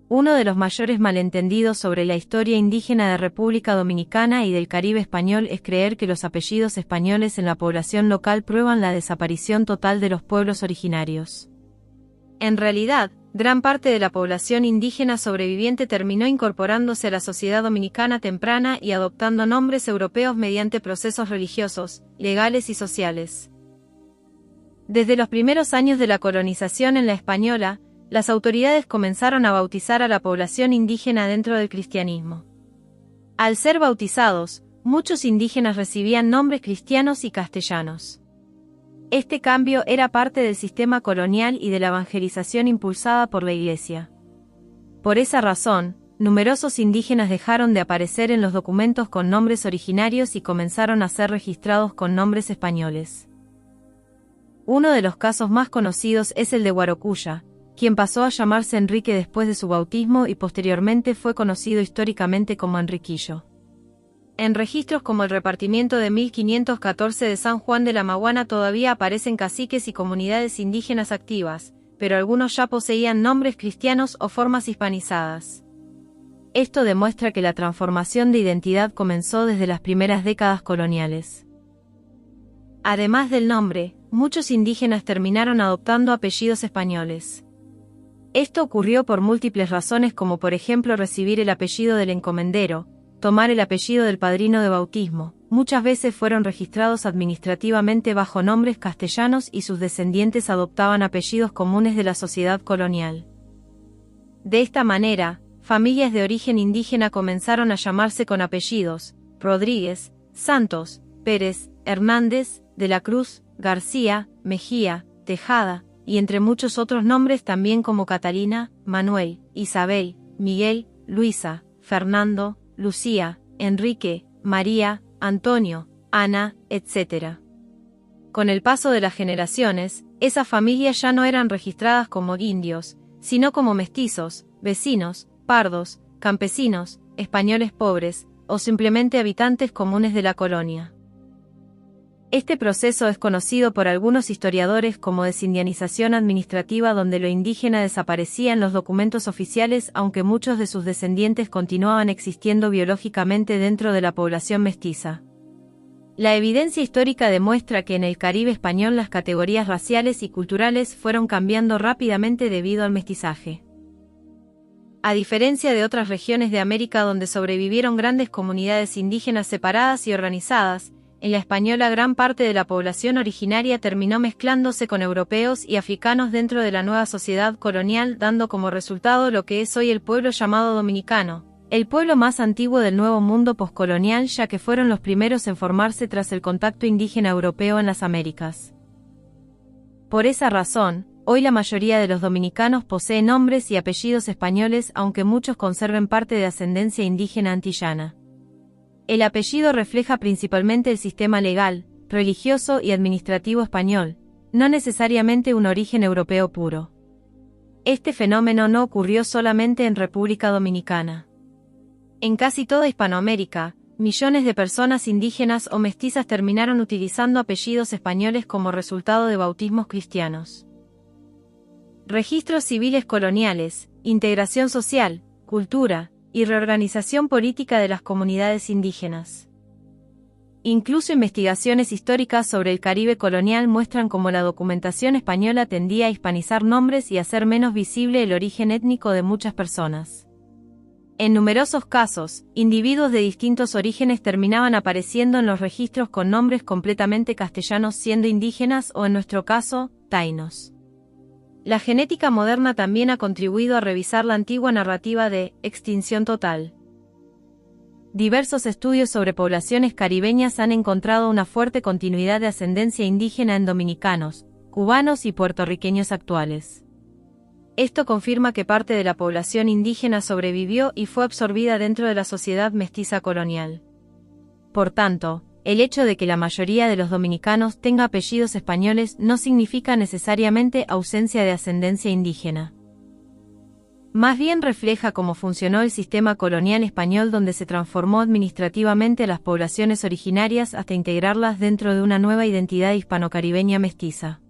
Uno de los mayores malentendidos sobre la historia indígena de República Dominicana y del Caribe español es creer que los apellidos españoles en la población local prueban la desaparición total de los pueblos originarios. En realidad, gran parte de la población indígena sobreviviente terminó incorporándose a la sociedad dominicana temprana y adoptando nombres europeos mediante procesos religiosos, legales y sociales. Desde los primeros años de la colonización en la española, las autoridades comenzaron a bautizar a la población indígena dentro del cristianismo. Al ser bautizados, muchos indígenas recibían nombres cristianos y castellanos. Este cambio era parte del sistema colonial y de la evangelización impulsada por la Iglesia. Por esa razón, numerosos indígenas dejaron de aparecer en los documentos con nombres originarios y comenzaron a ser registrados con nombres españoles. Uno de los casos más conocidos es el de Guarocuya, quien pasó a llamarse Enrique después de su bautismo y posteriormente fue conocido históricamente como Enriquillo. En registros como el repartimiento de 1514 de San Juan de la Maguana todavía aparecen caciques y comunidades indígenas activas, pero algunos ya poseían nombres cristianos o formas hispanizadas. Esto demuestra que la transformación de identidad comenzó desde las primeras décadas coloniales. Además del nombre, muchos indígenas terminaron adoptando apellidos españoles. Esto ocurrió por múltiples razones, como por ejemplo recibir el apellido del encomendero, tomar el apellido del padrino de bautismo. Muchas veces fueron registrados administrativamente bajo nombres castellanos y sus descendientes adoptaban apellidos comunes de la sociedad colonial. De esta manera, familias de origen indígena comenzaron a llamarse con apellidos: Rodríguez, Santos, Pérez, Hernández, de la Cruz, García, Mejía, Tejada, y entre muchos otros nombres también como Catalina, Manuel, Isabel, Miguel, Luisa, Fernando, Lucía, Enrique, María, Antonio, Ana, etc. Con el paso de las generaciones, esas familias ya no eran registradas como indios, sino como mestizos, vecinos, pardos, campesinos, españoles pobres, o simplemente habitantes comunes de la colonia. Este proceso es conocido por algunos historiadores como desindianización administrativa, donde lo indígena desaparecía en los documentos oficiales, aunque muchos de sus descendientes continuaban existiendo biológicamente dentro de la población mestiza. La evidencia histórica demuestra que en el Caribe español las categorías raciales y culturales fueron cambiando rápidamente debido al mestizaje. A diferencia de otras regiones de América donde sobrevivieron grandes comunidades indígenas separadas y organizadas, en la española gran parte de la población originaria terminó mezclándose con europeos y africanos dentro de la nueva sociedad colonial, dando como resultado lo que es hoy el pueblo llamado dominicano, el pueblo más antiguo del Nuevo Mundo poscolonial, ya que fueron los primeros en formarse tras el contacto indígena europeo en las Américas. Por esa razón, hoy la mayoría de los dominicanos posee nombres y apellidos españoles, aunque muchos conserven parte de ascendencia indígena antillana. El apellido refleja principalmente el sistema legal, religioso y administrativo español, no necesariamente un origen europeo puro. Este fenómeno no ocurrió solamente en República Dominicana. En casi toda Hispanoamérica, millones de personas indígenas o mestizas terminaron utilizando apellidos españoles como resultado de bautismos cristianos. Registros civiles coloniales, integración social, cultura y reorganización política de las comunidades indígenas. Incluso investigaciones históricas sobre el Caribe colonial muestran cómo la documentación española tendía a hispanizar nombres y hacer menos visible el origen étnico de muchas personas. En numerosos casos, individuos de distintos orígenes terminaban apareciendo en los registros con nombres completamente castellanos siendo indígenas o, en nuestro caso, taínos. La genética moderna también ha contribuido a revisar la antigua narrativa de extinción total. Diversos estudios sobre poblaciones caribeñas han encontrado una fuerte continuidad de ascendencia indígena en dominicanos, cubanos y puertorriqueños actuales. Esto confirma que parte de la población indígena sobrevivió y fue absorbida dentro de la sociedad mestiza colonial. Por tanto, el hecho de que la mayoría de los dominicanos tenga apellidos españoles no significa necesariamente ausencia de ascendencia indígena. Más bien refleja cómo funcionó el sistema colonial español, donde se transformó administrativamente a las poblaciones originarias hasta integrarlas dentro de una nueva identidad hispano-caribeña mestiza.